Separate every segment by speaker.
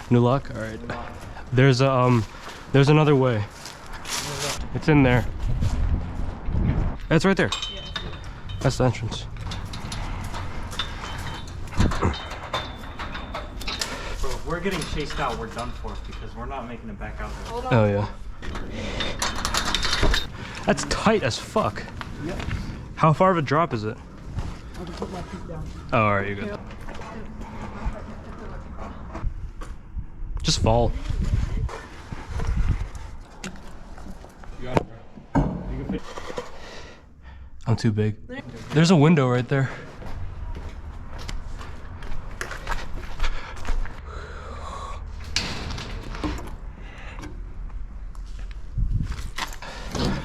Speaker 1: New lock? All right. There's another way. It's in there. It's right there. That's the entrance.
Speaker 2: Bro, if we're getting chased out, we're done for because we're not making it back out there.
Speaker 1: Oh yeah. That's tight as fuck.
Speaker 3: Yep.
Speaker 1: How far of a drop is it?
Speaker 3: I'll just put my feet down.
Speaker 1: Oh, alright, you're good. Just fall. I'm too big. There's a window right there.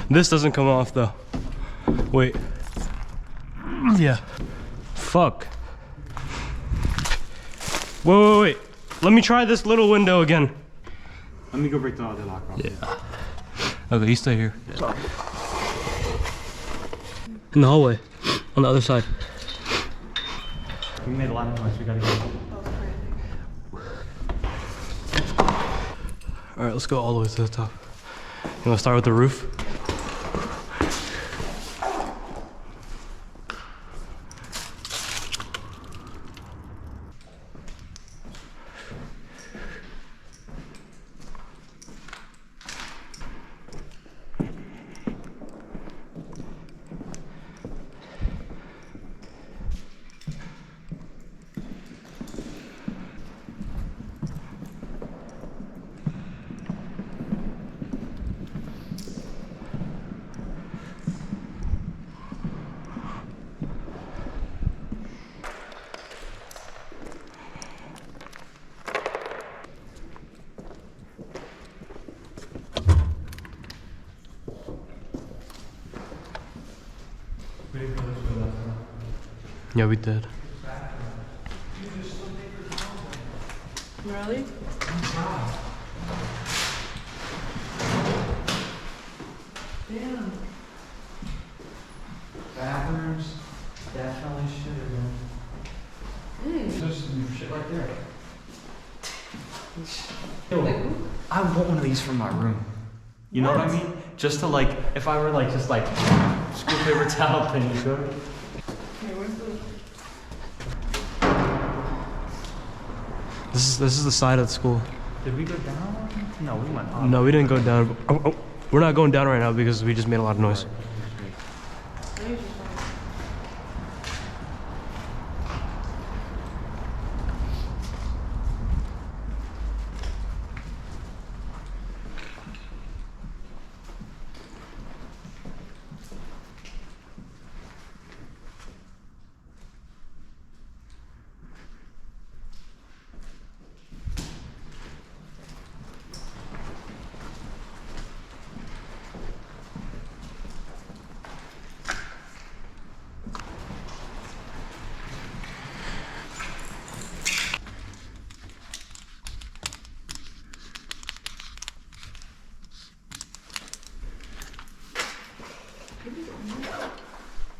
Speaker 1: This doesn't come off though. Wait. Yeah. Fuck. Wait. Let me try this little window again.
Speaker 2: Let me go break the other lock off.
Speaker 1: Yeah. Okay, you stay here. In the hallway. On the other side.
Speaker 2: We made a lot of noise. We gotta go.
Speaker 1: Alright, let's go all the way to the top. You wanna start with the roof? Yeah, we did.
Speaker 3: Really? Damn.
Speaker 2: Bathrooms. Definitely should have been. There's some shit right there. Yo, I want one of these for my room. You know what I mean? Just to like, if I were like, just like, school paper towel thing, you know?
Speaker 1: This is the side of the school.
Speaker 2: Did we go down? No, we went up.
Speaker 1: No, we didn't go down. Oh, we're not going down right now because we just made a lot of noise.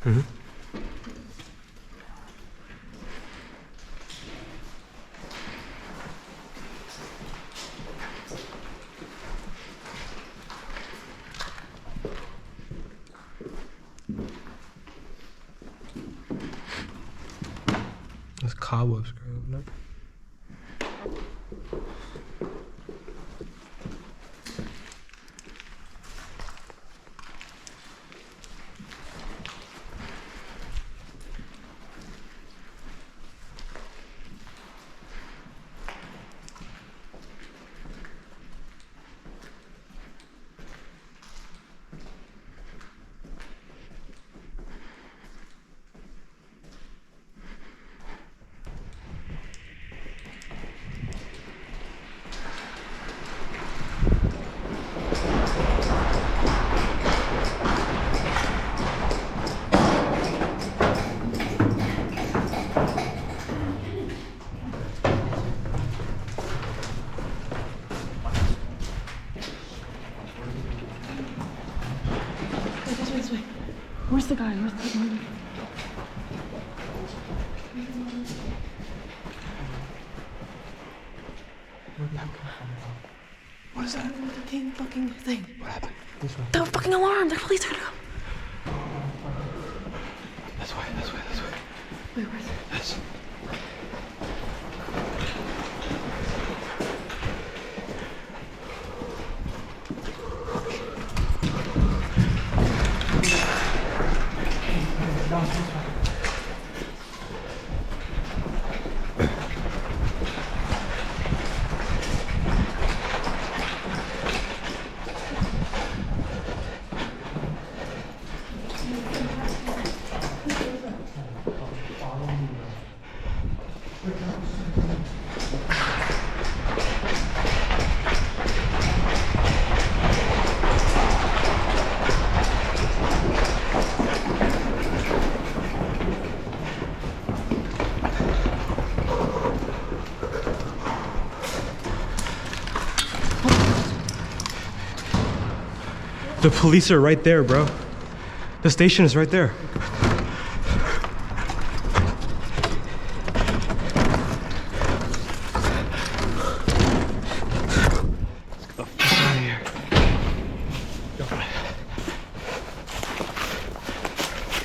Speaker 1: Mm-hmm. There's cobwebs growing up.
Speaker 3: Where's the guy? Where's the guy?
Speaker 1: was that?
Speaker 3: The fucking thing.
Speaker 1: What happened?
Speaker 3: The fucking alarm. The police are gonna come.
Speaker 1: This way, this way, this way.
Speaker 3: Wait, where's it?
Speaker 1: This. The police are right there, bro. The station is right there. Let's get the fuck out of here.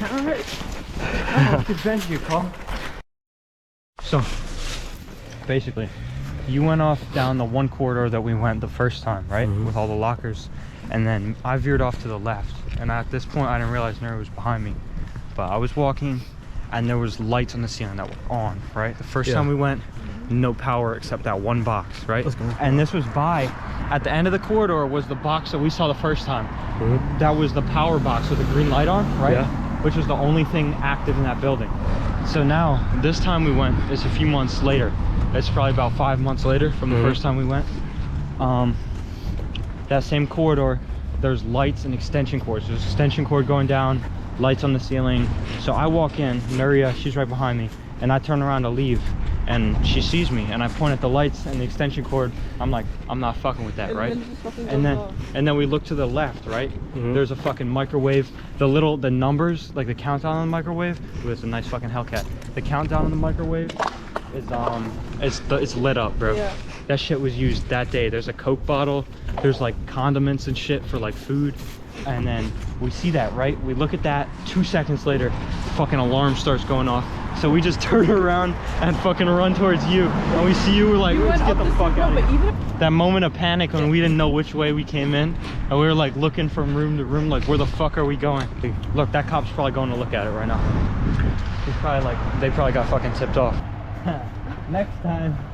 Speaker 2: Alright. Good bench you, Carl. So, basically, you went off down the one corridor that we went the first time, right? With all the lockers. And then I veered off to the left. And at this point, I didn't realize Nuri was behind me. But I was walking, and there was lights on the ceiling that were on, right? The first time we went, no power except that one box, right?
Speaker 1: Let's go.
Speaker 2: And this was at the end of the corridor was the box that we saw the first time. That was the power box with the green light on, right?
Speaker 1: Yeah.
Speaker 2: Which was the only thing active in that building. So now, this time we went, it's a few months later. It's probably about 5 months later from the first time we went. That same corridor, there's lights and extension cords. There's an extension cord going down, lights on the ceiling. So I walk in, Nuria, she's right behind me, and I turn around to leave, and she sees me, and I point at the lights and the extension cord. I'm like, I'm not fucking with that, right? And then we look to the left, right? There's a fucking microwave. The numbers, like the countdown on the microwave, it's a nice fucking Hellcat. The countdown on the microwave is it's lit up, bro.
Speaker 3: Yeah.
Speaker 2: That shit was used that day. There's a Coke bottle, there's like condiments and shit for like food. And then we see that, right? We look at that, 2 seconds later, the fucking alarm starts going off. So we just turn around and fucking run towards you. And we see you, we're like, let's get the fuck out of here. That moment of panic when we didn't know which way we came in. And we were like looking from room to room, like, where the fuck are we going? Look, that cop's probably going to look at it right now. He's probably like, they probably got fucking tipped off. Next time.